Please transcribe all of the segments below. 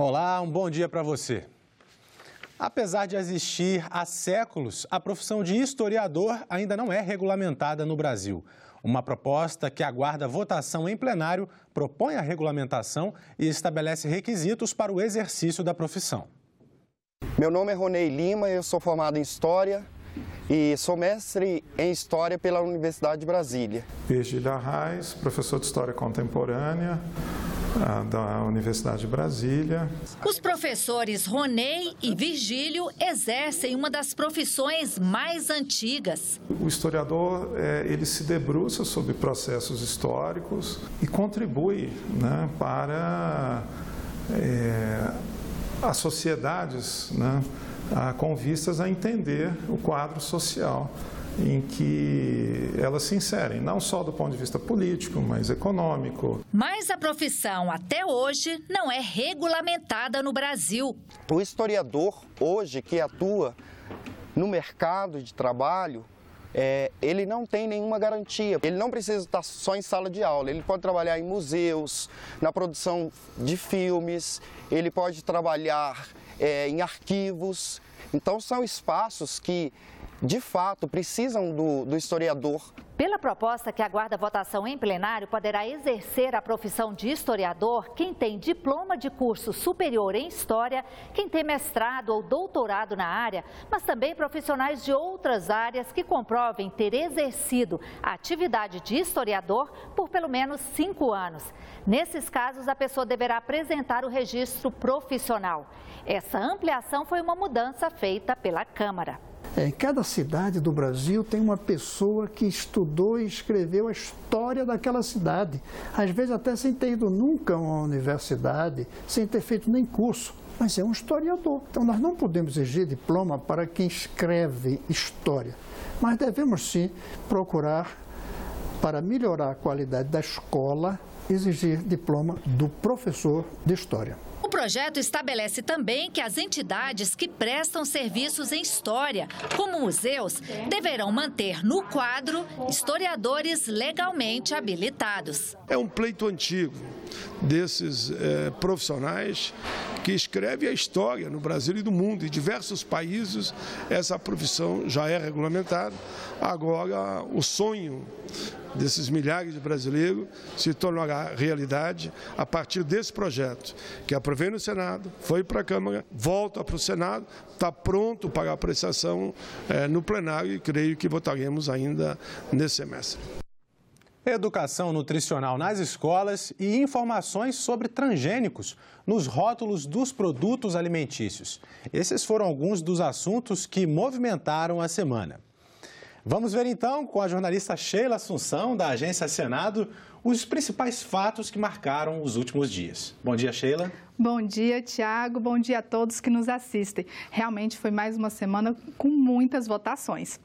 Olá, um bom dia para você. Apesar de existir há séculos, a profissão de historiador ainda não é regulamentada no Brasil. Uma proposta que aguarda votação em plenário propõe a regulamentação e estabelece requisitos para o exercício da profissão. Meu nome é Ronei Lima, eu sou formado em História e sou mestre em História pela Universidade de Brasília. Virgílio Arraes, professor de História Contemporânea da Universidade de Brasília. Os professores Ronei e Virgílio exercem uma das profissões mais antigas. O historiador, ele se debruça sobre processos históricos e contribui, para as sociedades, com vistas a entender o quadro social em que elas se inserem, não só do ponto de vista político, mas econômico. Mas a profissão, até hoje, não é regulamentada no Brasil. O historiador, hoje, que atua no mercado de trabalho, ele não tem nenhuma garantia. Ele não precisa estar só em sala de aula, ele pode trabalhar em museus, na produção de filmes, ele pode trabalhar em arquivos. Então, são espaços que, de fato, precisam do historiador. Pela proposta que aguarda votação em plenário, poderá exercer a profissão de historiador quem tem diploma de curso superior em História, quem tem mestrado ou doutorado na área, mas também profissionais de outras áreas que comprovem ter exercido a atividade de historiador por pelo menos 5 anos. Nesses casos, a pessoa deverá apresentar o registro profissional. Essa ampliação foi uma mudança feita pela Câmara. Em cada cidade do Brasil tem uma pessoa que estudou e escreveu a história daquela cidade. Às vezes até sem ter ido nunca a uma universidade, sem ter feito nem curso, mas é um historiador. Então nós não podemos exigir diploma para quem escreve história, mas devemos sim procurar, para melhorar a qualidade da escola, exigir diploma do professor de história. O projeto estabelece também que as entidades que prestam serviços em história, como museus, deverão manter no quadro historiadores legalmente habilitados. É um pleito antigo desses profissionais que escrevem a história no Brasil e no mundo. Em diversos países essa profissão já é regulamentada. Agora o sonho desses milhares de brasileiros se tornará realidade a partir desse projeto, que aprovei no Senado, foi para a Câmara, volta para o Senado, está pronto para a apreciação no plenário e creio que votaremos ainda nesse semestre. Educação nutricional nas escolas e informações sobre transgênicos nos rótulos dos produtos alimentícios. Esses foram alguns dos assuntos que movimentaram a semana. Vamos ver então, com a jornalista Sheila Assunção, da Agência Senado, os principais fatos que marcaram os últimos dias. Bom dia, Sheila. Bom dia, Tiago. Bom dia a todos que nos assistem. Realmente foi mais uma semana com muitas votações.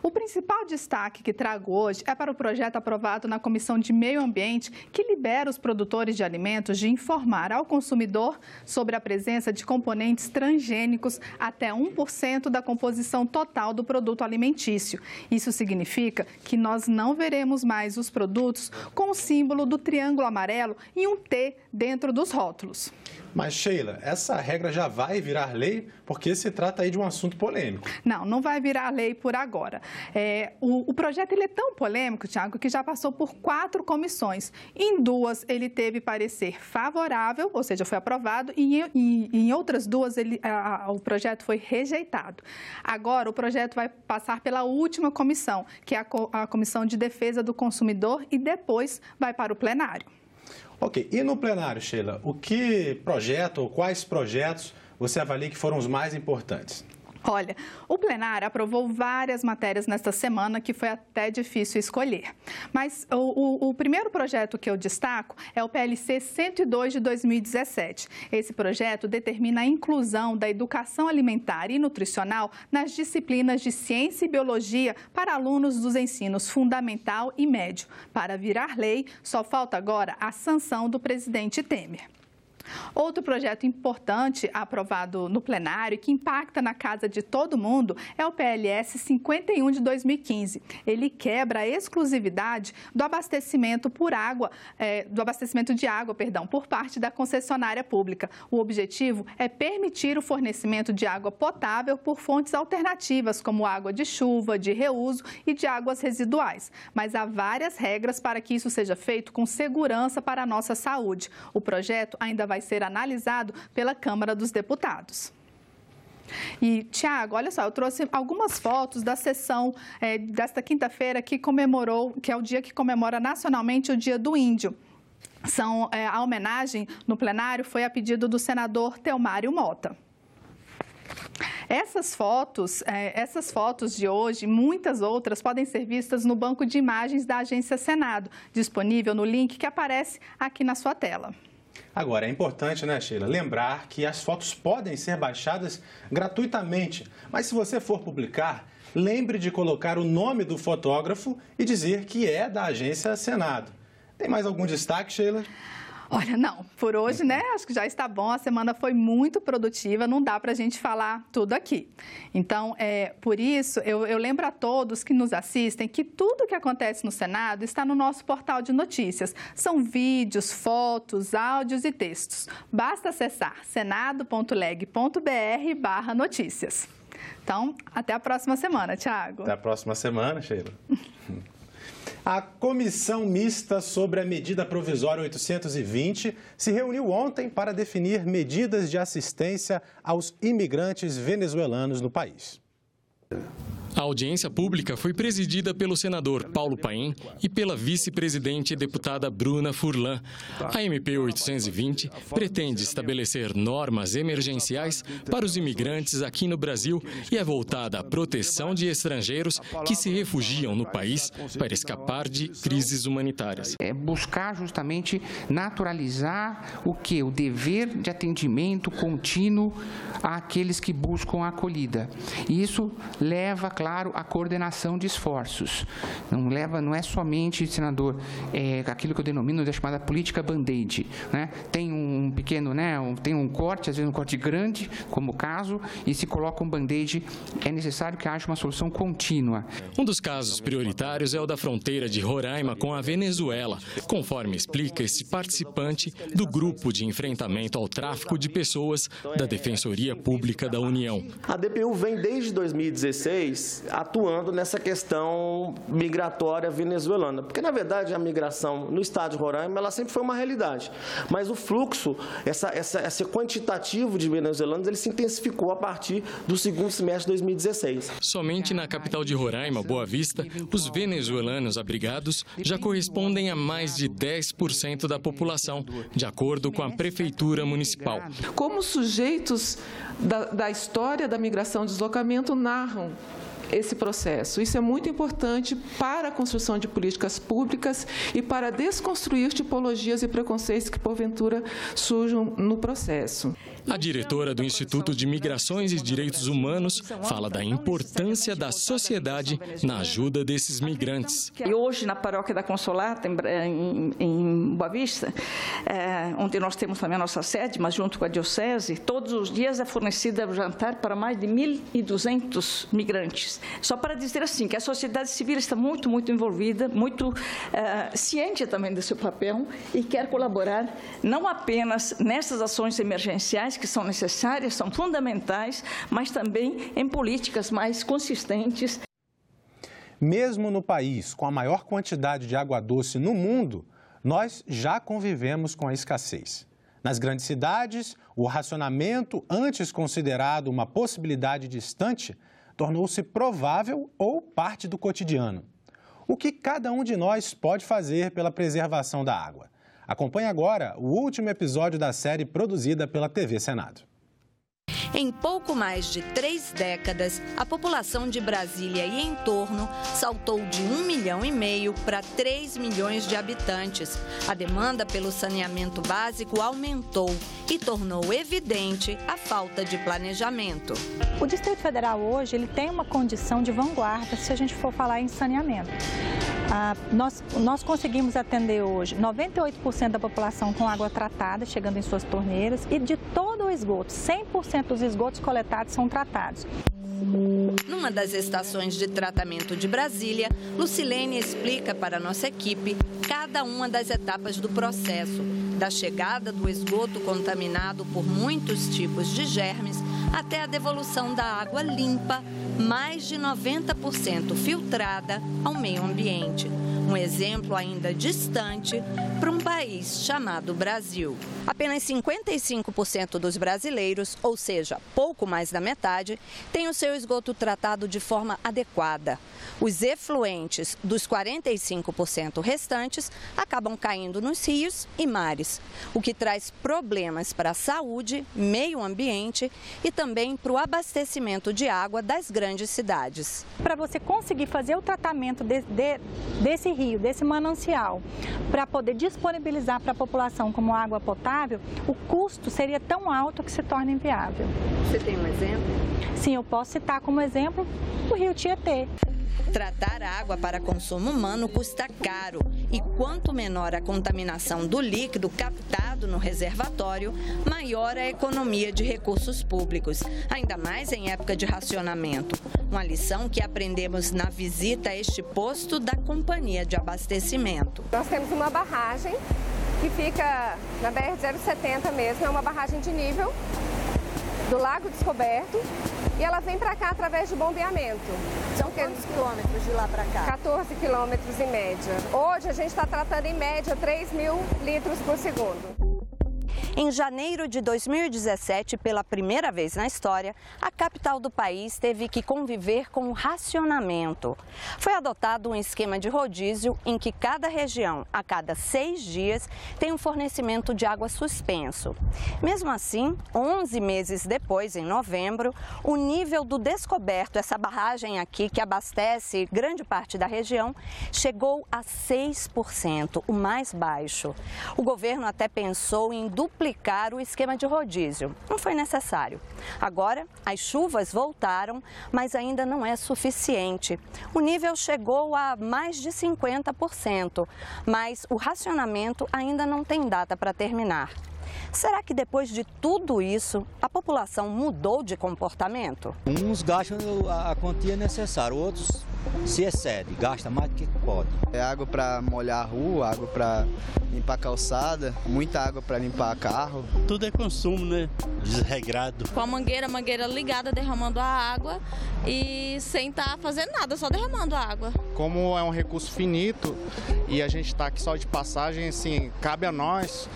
O principal destaque que trago hoje é para o projeto aprovado na Comissão de Meio Ambiente, que libera os produtores de alimentos de informar ao consumidor sobre a presença de componentes transgênicos até 1% da composição total do produto alimentício. Isso significa que nós não veremos mais os produtos com o símbolo do triângulo amarelo e um T dentro dos rótulos. Mas, Sheila, essa regra já vai virar lei porque se trata aí de um assunto polêmico. Não vai virar lei por agora. O projeto ele é tão polêmico, Tiago, que já passou por 4 comissões. Em 2 ele teve parecer favorável, ou seja, foi aprovado, e em outras 2 o projeto foi rejeitado. Agora o projeto vai passar pela última comissão, que é a Comissão de Defesa do Consumidor, e depois vai para o plenário. Ok, e no plenário, Sheila, o que projeto ou quais projetos você avalia que foram os mais importantes? Olha, o plenário aprovou várias matérias nesta semana que foi até difícil escolher. Mas o primeiro projeto que eu destaco é o PLC 102 de 2017. Esse projeto determina a inclusão da educação alimentar e nutricional nas disciplinas de ciência e biologia para alunos dos ensinos fundamental e médio. Para virar lei, só falta agora a sanção do presidente Temer. Outro projeto importante aprovado no plenário e que impacta na casa de todo mundo é o PLS 51 de 2015. Ele quebra a exclusividade do abastecimento de água, por parte da concessionária pública. O objetivo é permitir o fornecimento de água potável por fontes alternativas, como água de chuva, de reuso e de águas residuais. Mas há várias regras para que isso seja feito com segurança para a nossa saúde. O projeto ainda vai ser analisado pela Câmara dos Deputados. E, Tiago, olha só, eu trouxe algumas fotos da sessão desta quinta-feira que é o dia que comemora nacionalmente o Dia do Índio. A homenagem no plenário foi a pedido do senador Telmário Mota. Essas fotos de hoje e muitas outras podem ser vistas no banco de imagens da Agência Senado, disponível no link que aparece aqui na sua tela. Agora, é importante, né, Sheila, lembrar que as fotos podem ser baixadas gratuitamente, mas se você for publicar, lembre de colocar o nome do fotógrafo e dizer que é da Agência Senado. Tem mais algum destaque, Sheila? Olha, não, por hoje, né, acho que já está bom, a semana foi muito produtiva, não dá para a gente falar tudo aqui. Então, por isso, eu lembro a todos que nos assistem que tudo que acontece no Senado está no nosso portal de notícias. São vídeos, fotos, áudios e textos. Basta acessar senado.leg.br/notícias. Então, até a próxima semana, Tiago. Até a próxima semana, Sheila. A Comissão Mista sobre a Medida Provisória 820 se reuniu ontem para definir medidas de assistência aos imigrantes venezuelanos no país. A audiência pública foi presidida pelo senador Paulo Paim e pela vice-presidente e deputada Bruna Furlan. A MP 820 pretende estabelecer normas emergenciais para os imigrantes aqui no Brasil e é voltada à proteção de estrangeiros que se refugiam no país para escapar de crises humanitárias. É buscar justamente naturalizar o dever de atendimento contínuo àqueles que buscam a acolhida. E isso leva, claro, a coordenação de esforços. Não é somente, senador, aquilo que eu denomino da chamada política band-aid, né? Tem um pequeno, tem um corte, às vezes um corte grande, como o caso, e se coloca um band-aid, é necessário que haja uma solução contínua. Um dos casos prioritários é o da fronteira de Roraima com a Venezuela, conforme explica esse participante do Grupo de Enfrentamento ao Tráfico de Pessoas da Defensoria Pública da União. A DPU vem desde 2016 atuando nessa questão migratória venezuelana, porque na verdade a migração no estado de Roraima ela sempre foi uma realidade, mas o fluxo, esse quantitativo de venezuelanos, ele se intensificou a partir do segundo semestre de 2016. Somente na capital de Roraima, Boa Vista, os venezuelanos abrigados já correspondem a mais de 10% da população, de acordo com a Prefeitura Municipal. Como sujeitos da história da migração e deslocamento narram esse processo. Isso é muito importante para a construção de políticas públicas e para desconstruir tipologias e preconceitos que, porventura, surjam no processo. A diretora do Instituto de Migrações e Direitos Humanos fala da importância da sociedade na ajuda desses migrantes. E hoje, na paróquia da Consolata, em Boa Vista, onde nós temos também a nossa sede, mas junto com a diocese, todos os dias é fornecida jantar para mais de 1.200 migrantes. Só para dizer assim, que a sociedade civil está muito envolvida, muito ciente também do seu papel e quer colaborar não apenas nessas ações emergenciais que são necessárias, são fundamentais, mas também em políticas mais consistentes. Mesmo no país com a maior quantidade de água doce no mundo, nós já convivemos com a escassez. Nas grandes cidades, o racionamento, antes considerado uma possibilidade distante, tornou-se provável ou parte do cotidiano. O que cada um de nós pode fazer pela preservação da água? Acompanhe agora o último episódio da série produzida pela TV Senado. Em pouco mais de 3 décadas, a população de Brasília e entorno saltou de 1,5 milhão para 3 milhões de habitantes. A demanda pelo saneamento básico aumentou e tornou evidente a falta de planejamento. O Distrito Federal hoje ele tem uma condição de vanguarda se a gente for falar em saneamento. Nós conseguimos atender hoje 98% da população com água tratada, chegando em suas torneiras, e de todo o esgoto, 100% dos esgotos coletados são tratados. Numa das estações de tratamento de Brasília, Lucilene explica para a nossa equipe cada uma das etapas do processo, da chegada do esgoto contaminado por muitos tipos de germes até a devolução da água limpa, mais de 90% filtrada, ao meio ambiente. Um exemplo ainda distante para um país chamado Brasil. Apenas 55% dos brasileiros, ou seja, pouco mais da metade, têm o seu esgoto tratado de forma adequada. Os efluentes dos 45% restantes acabam caindo nos rios e mares, o que traz problemas para a saúde, meio ambiente e também para o abastecimento de água das grandes cidades. Para você conseguir fazer o tratamento desse rio, desse manancial, para poder disponibilizar para a população como água potável, o custo seria tão alto que se torna inviável. Você tem um exemplo? Sim, eu posso citar como exemplo o rio Tietê. Tratar água para consumo humano custa caro e quanto menor a contaminação do líquido captado no reservatório, maior a economia de recursos públicos, ainda mais em época de racionamento. Uma lição que aprendemos na visita a este posto da Companhia de Abastecimento. Nós temos uma barragem que fica na BR-070 mesmo, é uma barragem de nível do Lago Descoberto. E ela vem para cá através de bombeamento. São quantos quilômetros de lá para cá? 14 quilômetros em média. Hoje a gente está tratando em média 3.000 litros por segundo. Em janeiro de 2017, pela primeira vez na história, a capital do país teve que conviver com o racionamento. Foi adotado um esquema de rodízio em que cada região, a cada 6 dias, tem um fornecimento de água suspenso. Mesmo assim, 11 meses depois, em novembro, o nível do Descoberto, essa barragem aqui que abastece grande parte da região, chegou a 6%, o mais baixo. O governo até pensou em duplicar o esquema de rodízio. Não foi necessário. Agora, as chuvas voltaram, mas ainda não é suficiente. O nível chegou a mais de 50%, mas o racionamento ainda não tem data para terminar. Será que depois de tudo isso, a população mudou de comportamento? Uns gastam a quantia necessária, outros se excede, gasta mais do que pode. É água para molhar a rua, água para limpar a calçada, muita água para limpar carro. Tudo é consumo, né? Desregrado. Com a mangueira ligada, derramando a água e sem estar fazendo nada, só derramando a água. Como é um recurso finito e a gente está aqui só de passagem, assim, cabe a nós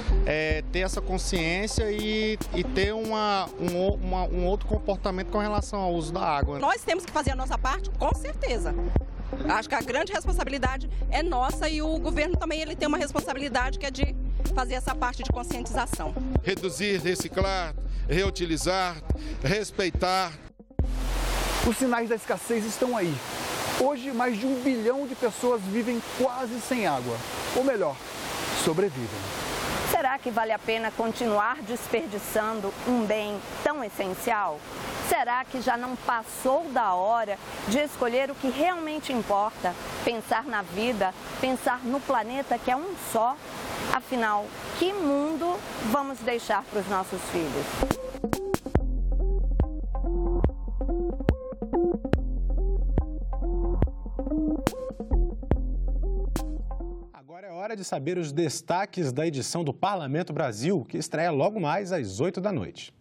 ter essa consciência e ter um outro comportamento com relação ao uso da água. Nós temos que fazer a nossa parte, com certeza. Acho que a grande responsabilidade é nossa e o governo também ele tem uma responsabilidade que é de fazer essa parte de conscientização. Reduzir, reciclar, reutilizar, respeitar. Os sinais da escassez estão aí. Hoje, mais de 1 bilhão de pessoas vivem quase sem água. Ou melhor, sobrevivem. Será que vale a pena continuar desperdiçando um bem tão essencial? Será que já não passou da hora de escolher o que realmente importa? Pensar na vida, pensar no planeta que é um só? Afinal, que mundo vamos deixar para os nossos filhos? Agora é hora de saber os destaques da edição do Parlamento Brasil, que estreia logo mais às 8 da noite.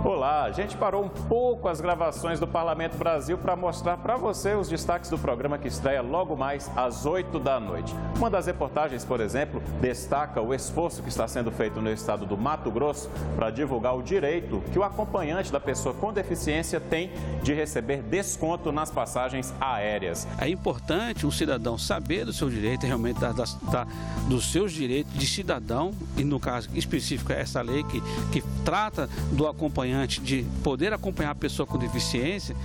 Olá, a gente parou um pouco as gravações do Parlamento Brasil para mostrar para você os destaques do programa que estreia logo mais às 8 da noite. Uma das reportagens, por exemplo, destaca o esforço que está sendo feito no estado do Mato Grosso para divulgar o direito que o acompanhante da pessoa com deficiência tem de receber desconto nas passagens aéreas. É importante um cidadão saber do seu direito, realmente dos seus direitos de cidadão, e no caso específico essa lei que trata do acompanhante, de poder acompanhar a pessoa com deficiência,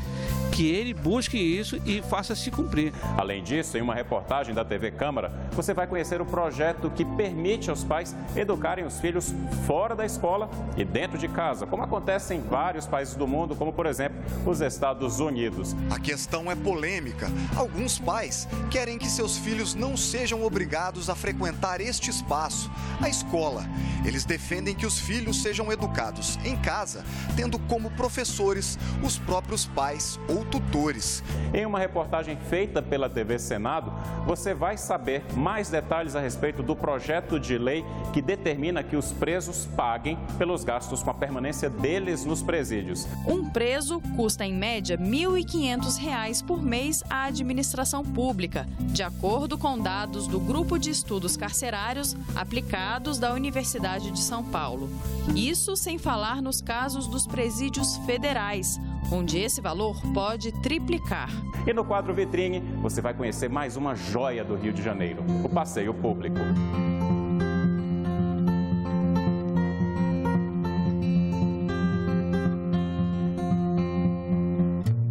que ele busque isso e faça se cumprir. Além disso, em uma reportagem da TV Câmara, você vai conhecer o projeto que permite aos pais educarem os filhos fora da escola e dentro de casa, como acontece em vários países do mundo, como por exemplo os Estados Unidos. A questão é polêmica. Alguns pais querem que seus filhos não sejam obrigados a frequentar este espaço, a escola. Eles defendem que os filhos sejam educados em casa, tendo como professores os próprios pais ou tutores. Em uma reportagem feita pela TV Senado, você vai saber mais detalhes a respeito do projeto de lei que determina que os presos paguem pelos gastos com a permanência deles nos presídios. Um preso custa, em média, R$ 1.500 por mês à administração pública, de acordo com dados do Grupo de Estudos Carcerários aplicados da Universidade de São Paulo. Isso sem falar nos casos dos presídios federais, onde esse valor pode triplicar. E no quadro Vitrine, você vai conhecer mais uma joia do Rio de Janeiro, o passeio público.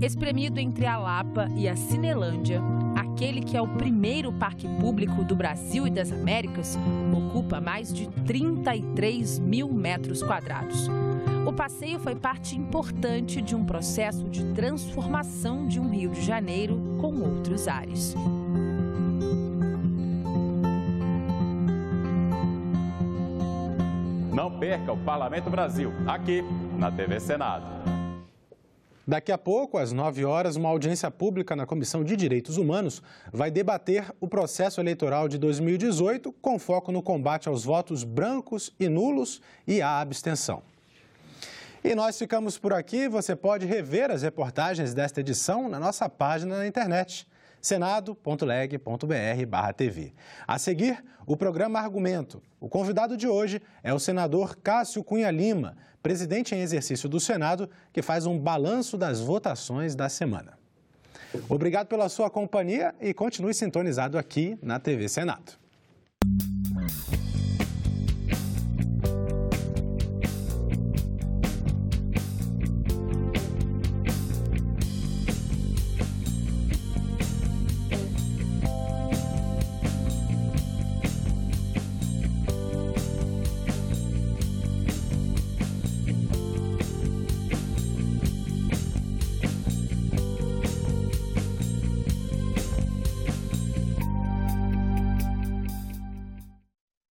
Espremido entre a Lapa e a Cinelândia, aquele que é o primeiro parque público do Brasil e das Américas, ocupa mais de 33 mil metros quadrados. O passeio foi parte importante de um processo de transformação de um Rio de Janeiro com outros ares. Não perca o Parlamento Brasil, aqui na TV Senado. Daqui a pouco, às 9 horas, uma audiência pública na Comissão de Direitos Humanos vai debater o processo eleitoral de 2018 com foco no combate aos votos brancos e nulos e à abstenção. E nós ficamos por aqui. Você pode rever as reportagens desta edição na nossa página na internet, senado.leg.br/tv. A seguir, o programa Argumento. O convidado de hoje é o senador Cássio Cunha Lima, presidente em exercício do Senado, que faz um balanço das votações da semana. Obrigado pela sua companhia e continue sintonizado aqui na TV Senado.